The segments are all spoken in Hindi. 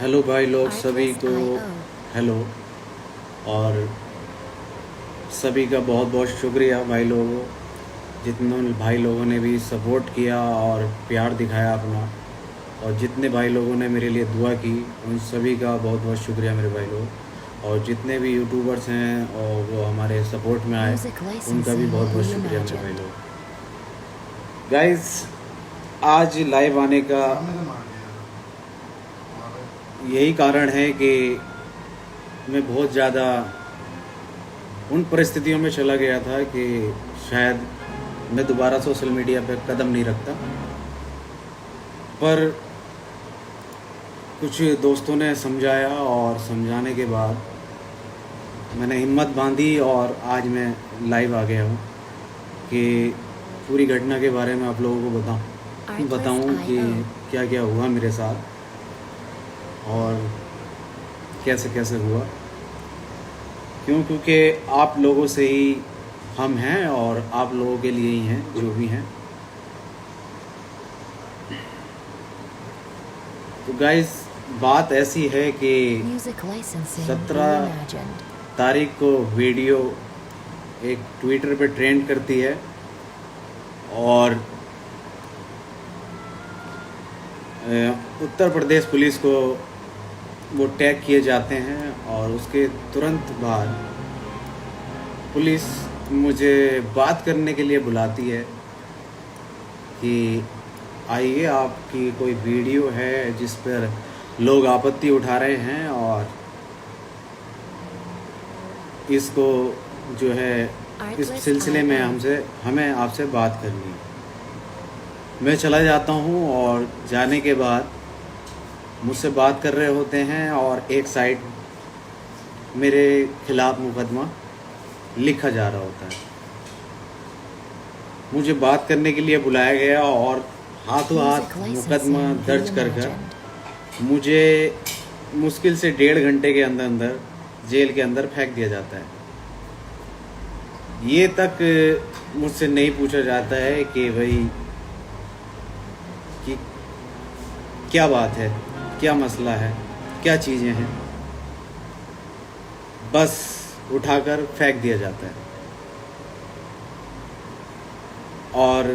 हेलो भाई लोग सभी को हेलो। और सभी का बहुत बहुत शुक्रिया भाई लोगों, जितनों भाई लोगों ने भी सपोर्ट किया और प्यार दिखाया अपना, और जितने भाई लोगों ने मेरे लिए दुआ की उन सभी का बहुत बहुत शुक्रिया मेरे भाई लोग। और जितने भी यूट्यूबर्स हैं और वो हमारे सपोर्ट में आए उनका भी बहुत बहुत शुक्रिया मेरे भाई लोग। गाइस, आज लाइव आने का यही कारण है कि मैं बहुत ज़्यादा उन परिस्थितियों में चला गया था कि शायद मैं दोबारा सोशल मीडिया पे कदम नहीं रखता, पर कुछ दोस्तों ने समझाया और समझाने के बाद मैंने हिम्मत बांधी और आज मैं लाइव आ गया हूँ कि पूरी घटना के बारे में आप लोगों को बताऊँ कि क्या क्या हुआ मेरे साथ और कैसे कैसे हुआ। क्योंकि आप लोगों से ही हम हैं और आप लोगों के लिए ही हैं जो भी हैं। तो गाइस, बात ऐसी है कि 17 तारीख को वीडियो एक ट्विटर पे ट्रेंड करती है और उत्तर प्रदेश पुलिस को वो टैग किए जाते हैं और उसके तुरंत बाद पुलिस मुझे बात करने के लिए बुलाती है कि आइए, आपकी कोई वीडियो है जिस पर लोग आपत्ति उठा रहे हैं और इसको जो है इस सिलसिले में हमें आपसे बात करनी है। मैं चला जाता हूँ और जाने के बाद मुझसे बात कर रहे होते हैं और एक साइड मेरे खिलाफ मुकदमा लिखा जा रहा होता है। मुझे बात करने के लिए बुलाया गया और हाथों हाथ मुकदमा दर्ज कर मुझे मुश्किल से 1.5 घंटे के अंदर जेल के अंदर फेंक दिया जाता है। ये तक मुझसे नहीं पूछा जाता है कि भाई कि क्या बात है, क्या मसला है, क्या चीज़ें हैं, बस उठाकर फेंक दिया जाता है। और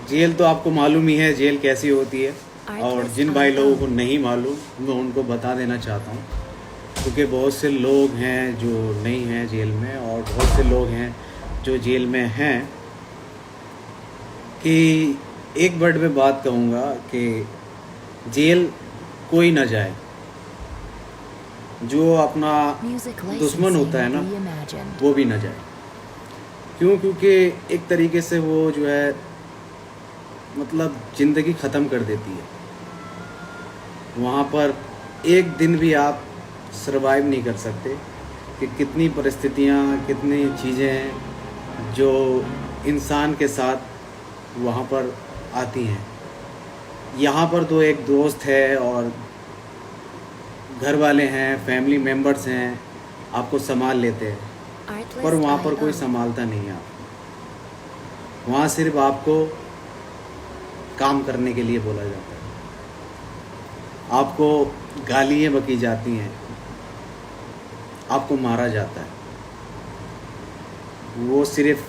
जेल तो आपको मालूम ही है जेल कैसी होती है, और जिन भाई लोगों को नहीं मालूम मैं उनको बता देना चाहता हूँ, क्योंकि बहुत से लोग हैं जो नहीं हैं जेल में और बहुत से लोग हैं जो जेल में हैं। कि एक वर्ड में बात कहूँगा कि जेल कोई ना जाए, जो अपना दुश्मन होता है ना वो भी ना जाए। क्योंकि एक तरीके से वो जो है मतलब ज़िंदगी ख़त्म कर देती है। वहाँ पर एक दिन भी आप सरवाइव नहीं कर सकते कि कितनी परिस्थितियाँ, कितनी चीज़ें हैं जो इंसान के साथ वहाँ पर आती हैं। यहाँ पर तो एक दोस्त है और घर वाले हैं, फैमिली मेम्बर्स हैं, आपको संभाल लेते हैं, पर वहाँ पर कोई संभालता नहीं है आपको। वहाँ सिर्फ आपको काम करने के लिए बोला जाता है, आपको गालियाँ बकी जाती हैं, आपको मारा जाता है। वो सिर्फ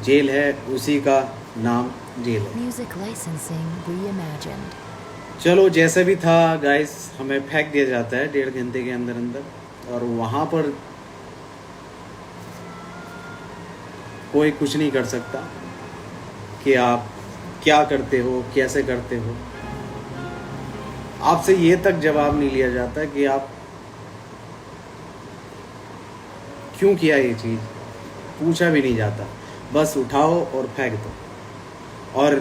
जेल है, उसी का नाम जेल है। चलो, जैसे भी था गाइस, हमें फेंक दिया जाता है 1.5 घंटे के अंदर और वहाँ पर कोई कुछ नहीं कर सकता कि आप क्या करते हो, कैसे करते हो। आपसे ये तक जवाब नहीं लिया जाता कि आप क्यों किया ये चीज़, पूछा भी नहीं जाता, बस उठाओ और फेंक दो। और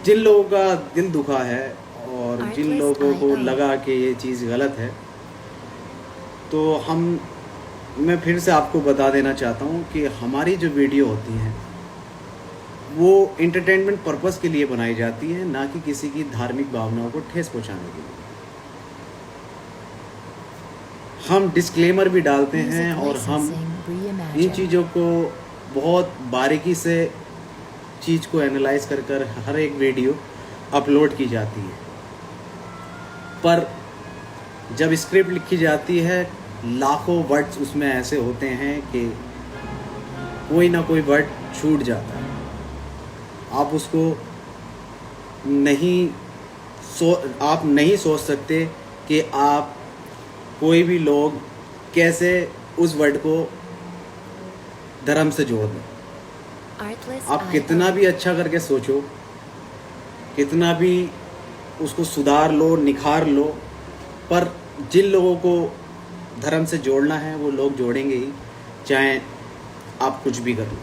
जिन लोगों का दिल दुखा है और जिन लोगों को लगा कि ये चीज़ गलत है, तो मैं फिर से आपको बता देना चाहता हूँ कि हमारी जो वीडियो होती हैं वो एंटरटेनमेंट पर्पस के लिए बनाई जाती है, ना कि किसी की धार्मिक भावनाओं को ठेस पहुँचाने के लिए। हम डिस्क्लेमर भी डालते हैं और हम इन चीज़ों को बहुत बारीकी से चीज़ को एनालाइज कर हर एक वीडियो अपलोड की जाती है। पर जब स्क्रिप्ट लिखी जाती है लाखों वर्ड्स उसमें ऐसे होते हैं कि कोई ना कोई वर्ड छूट जाता है। आप उसको आप नहीं सोच सकते कि आप कोई भी लोग कैसे उस वर्ड को धर्म से जोड़ दें। आप कितना भी अच्छा करके सोचो, कितना भी उसको सुधार लो, निखार लो, पर जिन लोगों को धर्म से जोड़ना है वो लोग जोड़ेंगे ही, चाहे आप कुछ भी कर लो।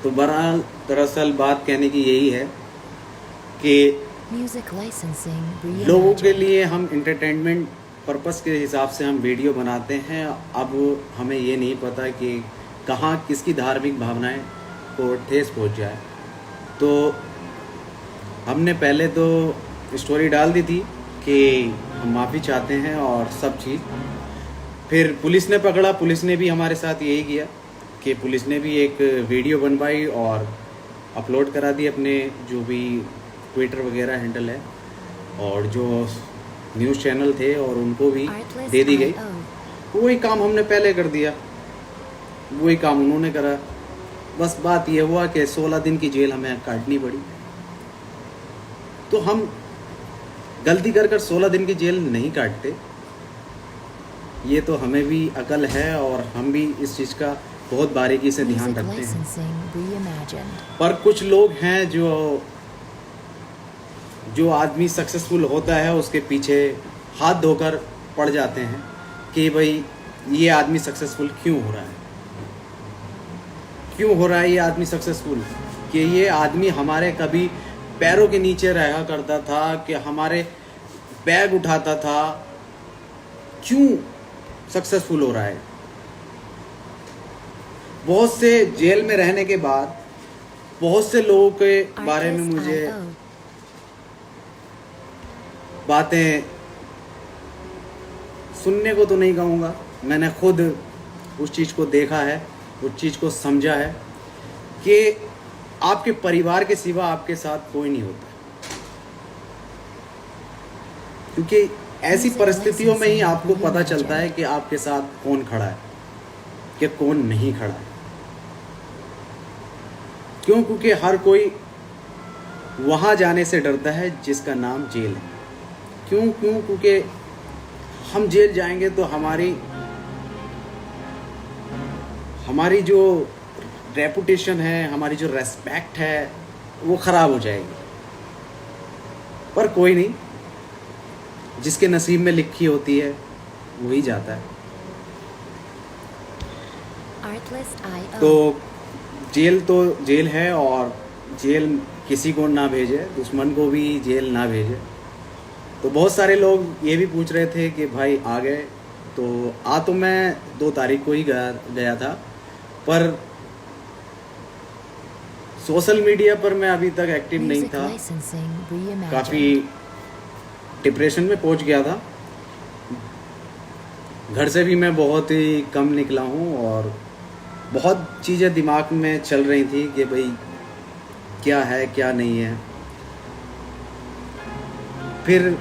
तो बहरहाल दरअसल बात कहने की यही है कि लोगों के लिए हम इंटरटेनमेंट पर्पस के हिसाब से हम वीडियो बनाते हैं। अब हमें ये नहीं पता कि कहाँ किसकी धार्मिक भावनाएं को ठेस पहुंच जाए। तो हमने पहले तो स्टोरी डाल दी थी कि हम माफ़ी चाहते हैं और सब चीज़। फिर पुलिस ने पकड़ा, पुलिस ने भी हमारे साथ यही किया कि पुलिस ने भी एक वीडियो बनवाई और अपलोड करा दी अपने जो भी ट्विटर वगैरह हैंडल है, और जो न्यूज़ चैनल थे और उनको भी दे दी गई। वही काम हमने पहले कर दिया, वही काम उन्होंने करा। बस बात ये हुआ कि 16 दिन की जेल हमें काटनी पड़ी। तो हम गलती कर 16 दिन की जेल नहीं काटते, ये तो हमें भी अकल है और हम भी इस चीज़ का बहुत बारीकी से ध्यान रखते हैं। पर कुछ लोग हैं जो आदमी सक्सेसफुल होता है उसके पीछे हाथ धोकर पड़ जाते हैं कि भाई ये आदमी सक्सेसफुल क्यों हो रहा है, क्यों हो रहा है ये आदमी सक्सेसफुल, कि ये आदमी हमारे कभी पैरों के नीचे रहा करता था, कि हमारे बैग उठाता था, क्यों सक्सेसफुल हो रहा है। बहुत से जेल में रहने के बाद बहुत से लोगों के बारे में मुझे बातें सुनने को तो नहीं कहूँगा, मैंने खुद उस चीज़ को देखा है, उस चीज़ को समझा है कि आपके परिवार के सिवा आपके साथ कोई नहीं होता। क्योंकि ऐसी परिस्थितियों में ही आपको पता चलता है कि आपके साथ कौन खड़ा है कि कौन नहीं खड़ा है। क्यों? क्योंकि हर कोई वहाँ जाने से डरता है जिसका नाम जेल है। क्यों? क्योंकि हम जेल जाएंगे तो हमारी जो रेपुटेशन है, हमारी जो रेस्पेक्ट है, वो ख़राब हो जाएगी। पर कोई नहीं, जिसके नसीब में लिखी होती है वही जाता है। तो जेल है, और जेल किसी को ना भेजे, दुश्मन को भी जेल ना भेजे। तो बहुत सारे लोग ये भी पूछ रहे थे कि भाई आ गए, तो मैं 2 तारीख को ही गया था, पर सोशल मीडिया पर मैं अभी तक एक्टिव नहीं था। काफ़ी डिप्रेशन में पहुंच गया था। घर से भी मैं बहुत ही कम निकला हूं और बहुत चीज़ें दिमाग में चल रही थी कि भाई क्या है क्या नहीं है। फिर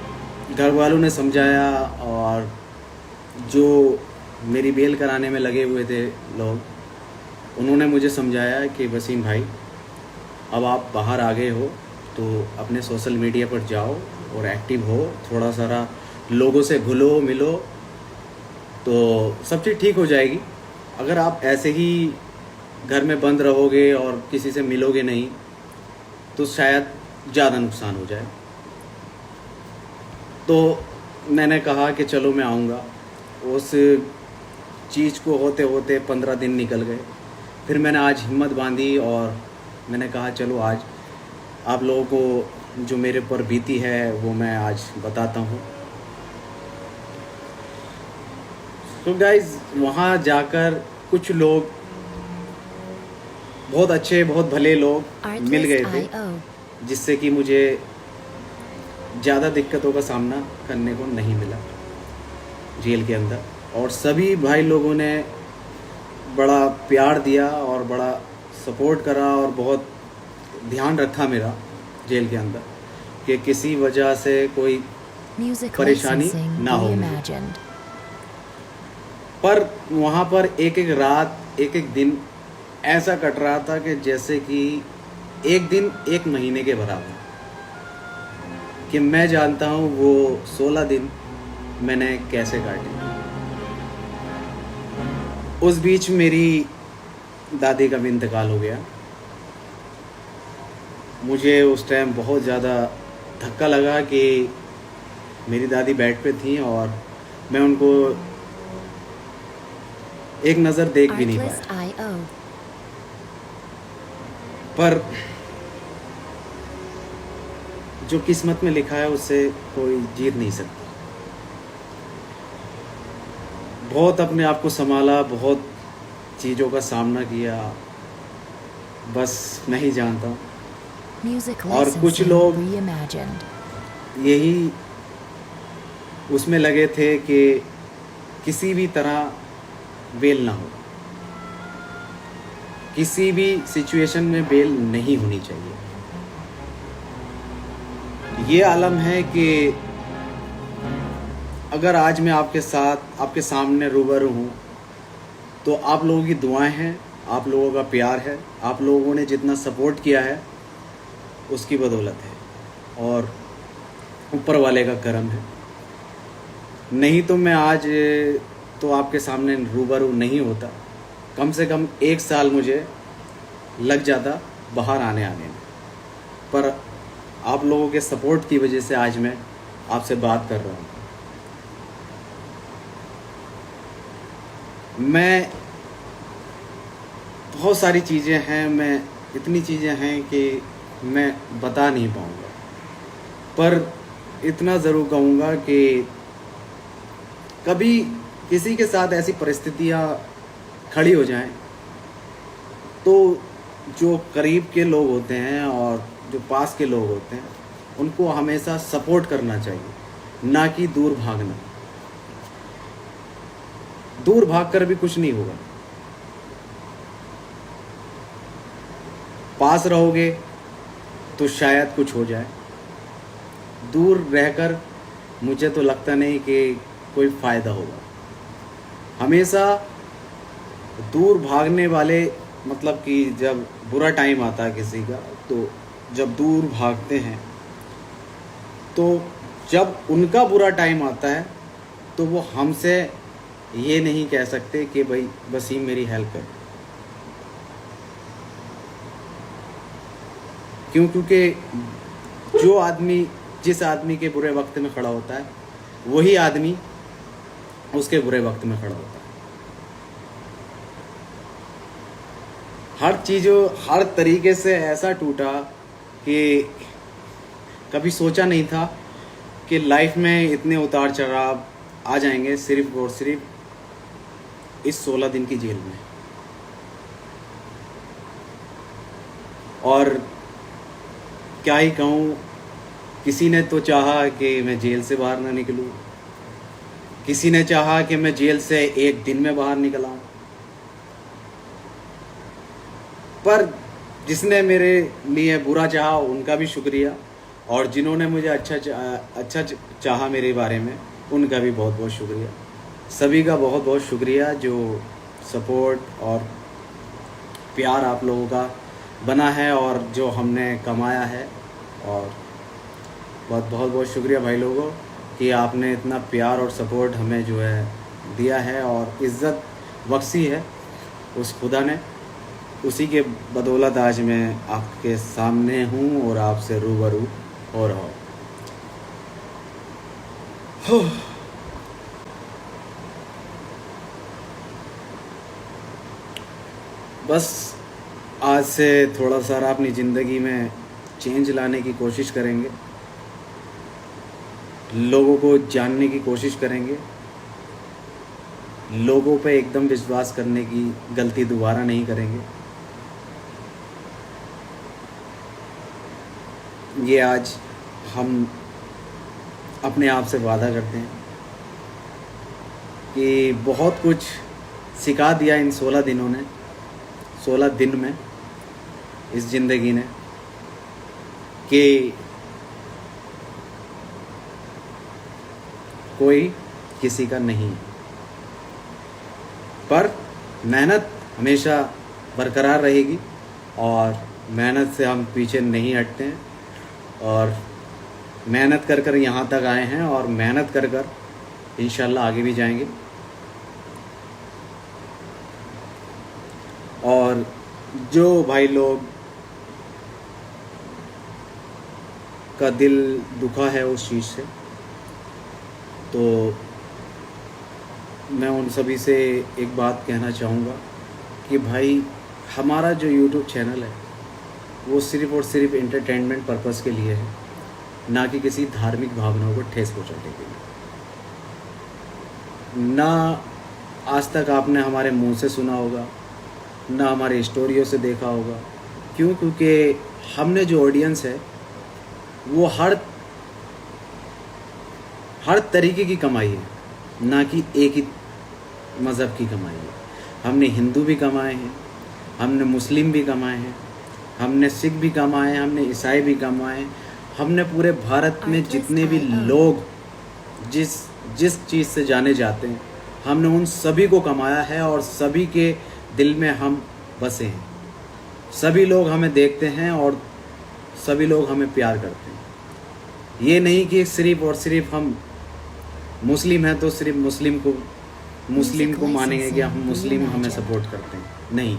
घर वालों ने समझाया, और जो मेरी बेल कराने में लगे हुए थे लोग, उन्होंने मुझे समझाया कि वसीम भाई अब आप बाहर आ गए हो तो अपने सोशल मीडिया पर जाओ और एक्टिव हो, थोड़ा सारा लोगों से घुलो मिलो तो सब चीज़ ठीक हो जाएगी। अगर आप ऐसे ही घर में बंद रहोगे और किसी से मिलोगे नहीं तो शायद ज़्यादा नुकसान हो जाए। तो मैंने कहा कि चलो मैं आऊँगा। उस चीज़ को होते होते 15 दिन निकल गए। फिर मैंने आज हिम्मत बांधी और मैंने कहा चलो आज आप लोगों को जो मेरे पर बीती है वो मैं आज बताता हूँ। तो गाइज़ वहाँ जाकर कुछ लोग बहुत अच्छे बहुत भले लोग मिल गए थे, जिससे कि मुझे ज़्यादा दिक्कतों का सामना करने को नहीं मिला जेल के अंदर। और सभी भाई लोगों ने बड़ा प्यार दिया और बड़ा सपोर्ट करा और बहुत ध्यान रखा मेरा जेल के अंदर, कि किसी वजह से कोई परेशानी ना होगी। पर वहाँ पर एक एक रात एक एक दिन ऐसा कट रहा था कि जैसे कि एक दिन एक महीने के बराबर, कि मैं जानता हूँ वो 16 दिन मैंने कैसे काटे। उस बीच मेरी दादी का भी इंतकाल हो गया। मुझे उस टाइम बहुत ज़्यादा धक्का लगा कि मेरी दादी बेड पे थी और मैं उनको एक नज़र देख भी नहीं पाया। पर जो किस्मत में लिखा है उससे कोई जीत नहीं सकता। बहुत अपने आप को संभाला, बहुत चीज़ों का सामना किया, बस मैं ही जानता हूँ। और कुछ लोग यही उसमें लगे थे कि किसी भी तरह बेल ना हो, किसी भी सिचुएशन में बेल नहीं होनी चाहिए। ये आलम है कि अगर आज मैं आपके साथ आपके सामने रूबरू हूँ तो आप लोगों की दुआएं हैं, आप लोगों का प्यार है, आप लोगों ने जितना सपोर्ट किया है उसकी बदौलत है और ऊपर वाले का करम है। नहीं तो मैं आज तो आपके सामने रूबरू नहीं होता। कम से कम 1 साल मुझे लग जाता बाहर आने में, पर आप लोगों के सपोर्ट की वजह से आज मैं आपसे बात कर रहा हूँ। मैं बहुत सारी चीज़ें हैं, मैं इतनी चीज़ें हैं कि मैं बता नहीं पाऊँगा, पर इतना ज़रूर कहूँगा कि कभी किसी के साथ ऐसी परिस्थितियाँ खड़ी हो जाएं तो जो करीब के लोग होते हैं और जो पास के लोग होते हैं उनको हमेशा सपोर्ट करना चाहिए, ना कि दूर भागना। दूर भागकर भी कुछ नहीं होगा। पास रहोगे तो शायद कुछ हो जाए, दूर रहकर मुझे तो लगता नहीं कि कोई फ़ायदा होगा। हमेशा दूर भागने वाले, मतलब कि जब बुरा टाइम आता है किसी का, तो जब दूर भागते हैं तो जब उनका बुरा टाइम आता है तो वो हमसे ये नहीं कह सकते कि भाई वसीम मेरी हेल्प कर। क्योंकि जो आदमी जिस आदमी के बुरे वक्त में खड़ा होता है वही आदमी उसके बुरे वक्त में खड़ा होता है। हर चीज़ों हर तरीके से ऐसा टूटा कि कभी सोचा नहीं था कि लाइफ में इतने उतार चढ़ाव आ जाएंगे सिर्फ और सिर्फ इस 16 दिन की जेल में। और क्या ही कहूँ, किसी ने तो चाहा कि मैं जेल से बाहर ना निकलूँ, किसी ने चाहा कि मैं जेल से 1 दिन में बाहर निकल आऊँ, पर जिसने मेरे लिए बुरा चाहा उनका भी शुक्रिया, और जिन्होंने मुझे अच्छा चाहा मेरे बारे में उनका भी बहुत बहुत शुक्रिया। सभी का बहुत बहुत शुक्रिया जो सपोर्ट और प्यार आप लोगों का बना है और जो हमने कमाया है। और बहुत बहुत शुक्रिया भाई लोगों कि आपने इतना प्यार और सपोर्ट हमें जो है दिया है और इज़्ज़त बख्शी है उस खुदा ने। उसी के बदौलत आज मैं आपके सामने हूँ और आपसे रूबरू हो रहा हूँ। बस आज से थोड़ा सा अपनी ज़िंदगी में चेंज लाने की कोशिश करेंगे, लोगों को जानने की कोशिश करेंगे, लोगों पे एकदम विश्वास करने की गलती दोबारा नहीं करेंगे। ये आज हम अपने आप से वादा करते हैं कि बहुत कुछ सिखा दिया इन 16 दिनों ने, 16 दिन में इस ज़िंदगी ने, कि कोई किसी का नहीं, पर मेहनत हमेशा बरकरार रहेगी और मेहनत से हम पीछे नहीं हटते हैं और मेहनत कर कर यहाँ तक आए हैं और मेहनत कर कर इंशाल्लाह आगे भी जाएंगे। और जो भाई लोग का दिल दुखा है उस चीज़ से, तो मैं उन सभी से एक बात कहना चाहूँगा कि भाई हमारा जो YouTube चैनल है वो सिर्फ़ और सिर्फ एंटरटेनमेंट पर्पस के लिए है, ना कि किसी धार्मिक भावनाओं को ठेस पहुँचाने के लिए। ना आज तक आपने हमारे मुंह से सुना होगा, ना हमारे स्टोरियों से देखा होगा। क्यों? क्योंकि हमने जो ऑडियंस है वो हर तरीके की कमाई है, ना कि एक ही मज़हब की कमाई है। हमने हिंदू भी कमाए हैं, हमने मुस्लिम भी कमाए हैं, हमने सिख भी कमाए हैं, हमने ईसाई भी कमाए हैं। हमने पूरे भारत में जितने भी लोग जिस चीज़ से जाने जाते हैं हमने उन सभी को कमाया है और सभी के दिल में हम बसे हैं। सभी लोग हमें देखते हैं और सभी लोग हमें प्यार करते हैं। ये नहीं कि सिर्फ़ और सिर्फ हम मुस्लिम हैं तो सिर्फ मुस्लिम को मानेंगे कि हम मुस्लिम हमें सपोर्ट करते हैं। नहीं,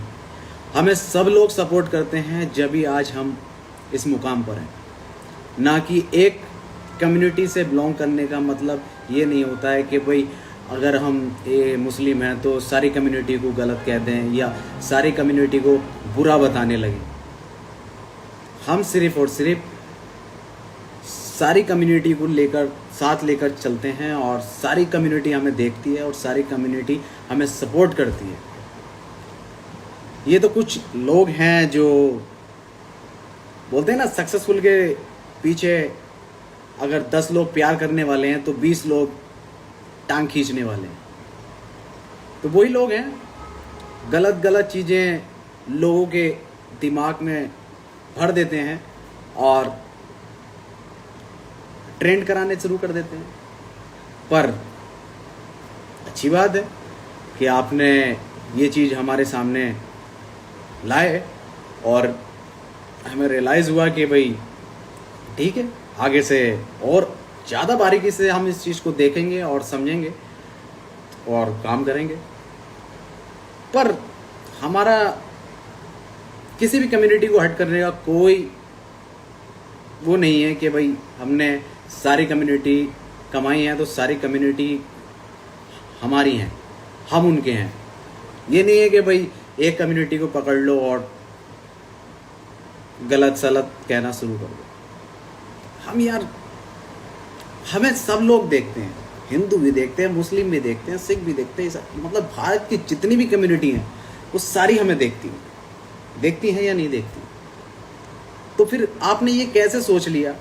हमें सब लोग सपोर्ट करते हैं जब भी आज हम इस मुकाम पर हैं। ना कि एक कम्युनिटी से बिलोंग करने का मतलब ये नहीं होता है कि भाई अगर हम मुस्लिम हैं तो सारी कम्युनिटी को गलत कह दें या सारी कम्युनिटी को बुरा बताने लगें। हम सिर्फ़ और सिर्फ सारी कम्युनिटी को साथ लेकर चलते हैं और सारी कम्युनिटी हमें देखती है और सारी कम्युनिटी हमें सपोर्ट करती है। ये तो कुछ लोग हैं जो बोलते हैं ना, सक्सेसफुल के पीछे अगर 10 लोग प्यार करने वाले हैं तो 20 लोग टांग खींचने वाले हैं। तो वही लोग हैं, गलत चीज़ें लोगों के दिमाग में भर देते हैं और ट्रेंड कराने शुरू कर देते हैं। पर अच्छी बात है कि आपने ये चीज़ हमारे सामने लाए और हमें रियलाइज़ हुआ कि भाई ठीक है, आगे से और ज़्यादा बारीकी से हम इस चीज़ को देखेंगे और समझेंगे और काम करेंगे। पर हमारा किसी भी कम्युनिटी को हट करने का कोई वो नहीं है कि भाई हमने सारी कम्युनिटी कमाई है तो सारी कम्युनिटी हमारी हैं, हम उनके हैं। ये नहीं है कि भाई एक कम्युनिटी को पकड़ लो और गलत सलत कहना शुरू कर दो। हमें सब लोग देखते हैं, हिंदू भी देखते हैं, मुस्लिम भी देखते हैं, सिख भी देखते हैं, मतलब भारत की जितनी भी कम्युनिटी हैं वो सारी हमें देखती हैं या नहीं देखती। तो फिर आपने ये कैसे सोच लिया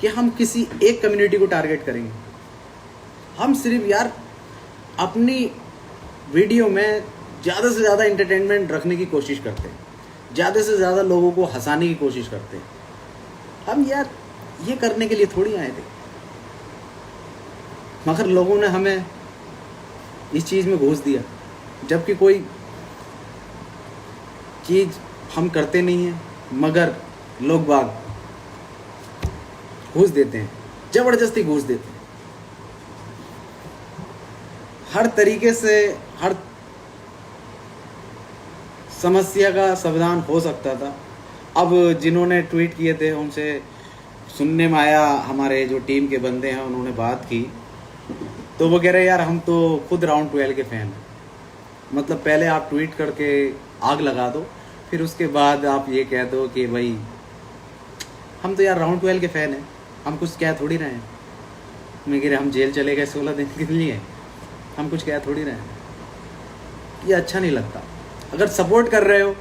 कि हम किसी एक कम्युनिटी को टारगेट करेंगे? हम सिर्फ अपनी वीडियो में ज़्यादा से ज़्यादा एंटरटेनमेंट रखने की कोशिश करते हैं, ज़्यादा से ज़्यादा लोगों को हंसाने की कोशिश करते हैं। हम ये करने के लिए थोड़ी आए थे, मगर लोगों ने हमें इस चीज़ में घुस दिया, जबकि कोई चीज़ हम करते नहीं हैं मगर लोग बाग घुस देते हैं, ज़बरदस्ती घुस देते हैं। हर तरीके से हर समस्या का समाधान हो सकता था। अब जिन्होंने ट्वीट किए थे उनसे सुनने में आया, हमारे जो टीम के बंदे हैं उन्होंने बात की तो वो कह रहे यार हम तो खुद राउंड 12 के फ़ैन हैं। मतलब पहले आप ट्वीट करके आग लगा दो, फिर उसके बाद आप ये कह दो कि भाई हम तो यार राउंड 12 के फ़ैन हैं, हम कुछ कह थोड़ी रहे हैं। मैं कह रहे हम जेल चले गए 16 दिन के लिए, हम कुछ कह थोड़ी रहे हैं। ये अच्छा नहीं लगता। अगर सपोर्ट कर रहे हो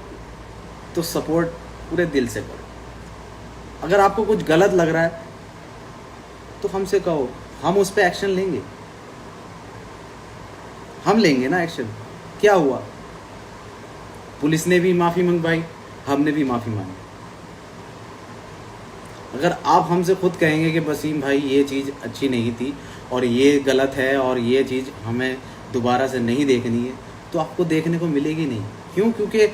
तो सपोर्ट पूरे दिल से करो। अगर आपको कुछ गलत लग रहा है तो हमसे कहो, हम उस पर एक्शन लेंगे। हम लेंगे ना एक्शन। क्या हुआ, पुलिस ने भी माफ़ी मंगवाई, हमने भी माफ़ी मांगी। अगर आप हमसे खुद कहेंगे कि वसीम भाई ये चीज़ अच्छी नहीं थी और ये गलत है और ये चीज़ हमें दोबारा से नहीं देखनी है, तो आपको देखने को मिलेगी नहीं। क्यों? क्योंकि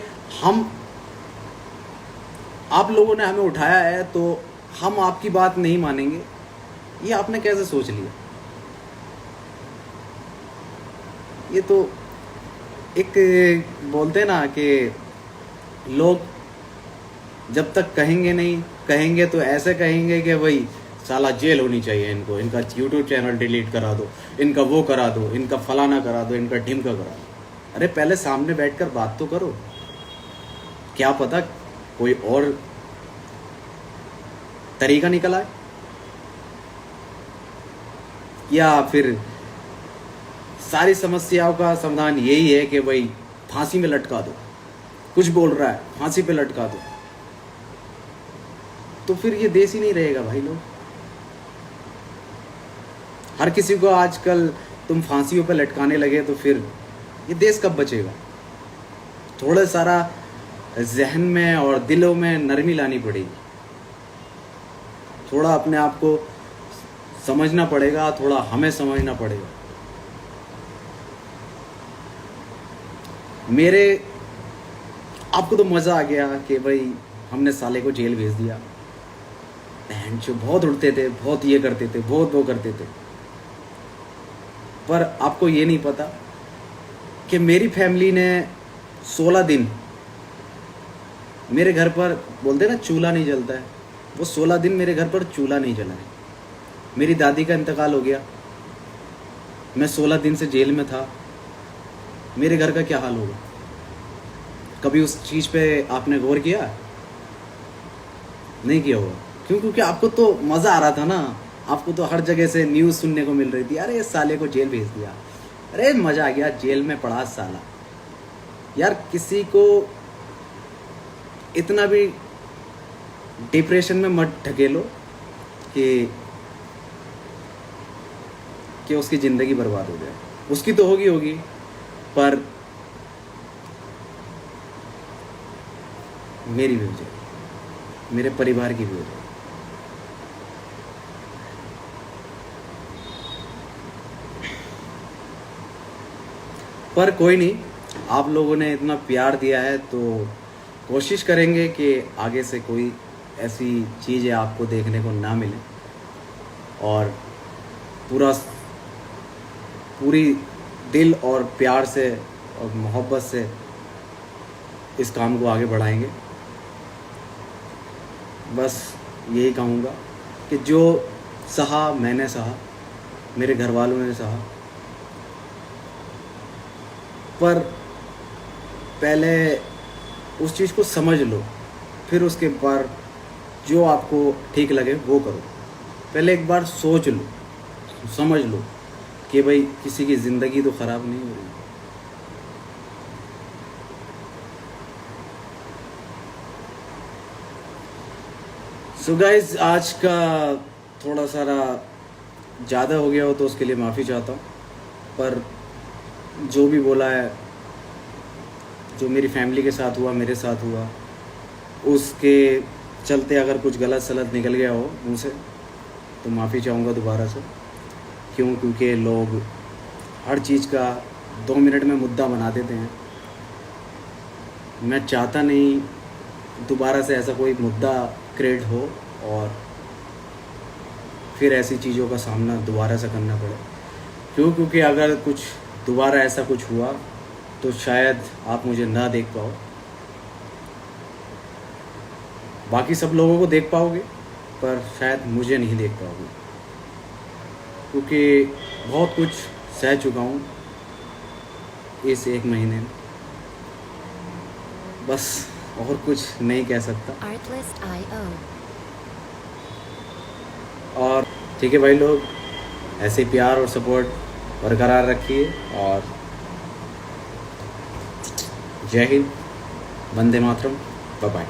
आप लोगों ने हमें उठाया है तो हम आपकी बात नहीं मानेंगे, ये आपने कैसे सोच लिया? ये तो एक बोलते हैं ना कि लोग जब तक कहेंगे तो ऐसे कहेंगे कि भाई साला जेल होनी चाहिए इनको, इनका यूट्यूब चैनल डिलीट करा दो, इनका वो करा दो, इनका फलाना करा दो, इनका ढिमका करा दो। अरे पहले सामने बैठकर बात तो करो, क्या पता कोई और तरीका निकल आए, या फिर सारी समस्याओं का समाधान यही है कि भाई फांसी में लटका दो, कुछ बोल रहा है फांसी पे लटका दो, तो फिर ये देश ही नहीं रहेगा भाई लोग। हर किसी को आजकल तुम फांसियों पे लटकाने लगे तो फिर ये देश कब बचेगा? थोड़ा सारा जहन में और दिलों में नरमी लानी पड़ेगी, थोड़ा अपने आप को समझना पड़ेगा, थोड़ा हमें समझना पड़ेगा। आपको तो मज़ा आ गया कि भाई हमने साले को जेल भेज दिया, बहन जो बहुत उड़ते थे, बहुत ये करते थे, बहुत वो करते थे, पर आपको ये नहीं पता कि मेरी फैमिली ने 16 दिन मेरे घर पर, बोलते ना चूल्हा नहीं जलता है, वो 16 दिन मेरे घर पर चूल्हा नहीं जला है। मेरी दादी का इंतकाल हो गया, मैं 16 दिन से जेल में था, मेरे घर का क्या हाल होगा? कभी उस चीज़ पे आपने गौर किया? नहीं किया होगा। क्यों? क्योंकि आपको तो मज़ा आ रहा था ना, आपको तो हर जगह से न्यूज़ सुनने को मिल रही थी, अरे इस साले को जेल भेज दिया, अरे मज़ा आ गया, जेल में पड़ा साला। यार किसी को इतना भी डिप्रेशन में मत ढकेलो कि उसकी ज़िंदगी बर्बाद हो जाए। उसकी तो होगी, पर मेरी भी हो जाए, मेरे परिवार की भी हो जाए। पर कोई नहीं, आप लोगों ने इतना प्यार दिया है तो कोशिश करेंगे कि आगे से कोई ऐसी चीज़ें आपको देखने को ना मिले, और पूरी दिल और प्यार से और मोहब्बत से इस काम को आगे बढ़ाएंगे। बस यही कहूँगा कि जो सहा मैंने सहा, मेरे घर वालों ने सहा, पर पहले उस चीज़ को समझ लो, फिर उसके बाद जो आपको ठीक लगे वो करो। पहले एक बार सोच लो, समझ लो कि भाई किसी की ज़िंदगी तो ख़राब नहीं हो रही। सो गाइस, आज का थोड़ा सारा ज़्यादा हो गया हो तो उसके लिए माफ़ी चाहता हूँ, पर जो भी बोला है, जो मेरी फैमिली के साथ हुआ, मेरे साथ हुआ, उसके चलते अगर कुछ गलत सलत निकल गया हो मुँह से तो माफ़ी चाहूँगा दोबारा से। क्यों? क्योंकि लोग हर चीज़ का 2 मिनट में मुद्दा बना देते हैं। मैं चाहता नहीं दोबारा से ऐसा कोई मुद्दा क्रिएट हो और फिर ऐसी चीज़ों का सामना दोबारा से करना पड़े। क्यों? क्योंकि अगर कुछ दोबारा ऐसा कुछ हुआ तो शायद आप मुझे ना देख पाओ, बाकी सब लोगों को देख पाओगे, पर शायद मुझे नहीं देख पाओगे, क्योंकि बहुत कुछ सह चुका हूँ इस 1 महीने में। बस और कुछ नहीं कह सकता। और ठीक है भाई लोग, ऐसे प्यार और सपोर्ट बरकरार रखिए, और जय हिंद, वंदे मातरम, बाय बाय।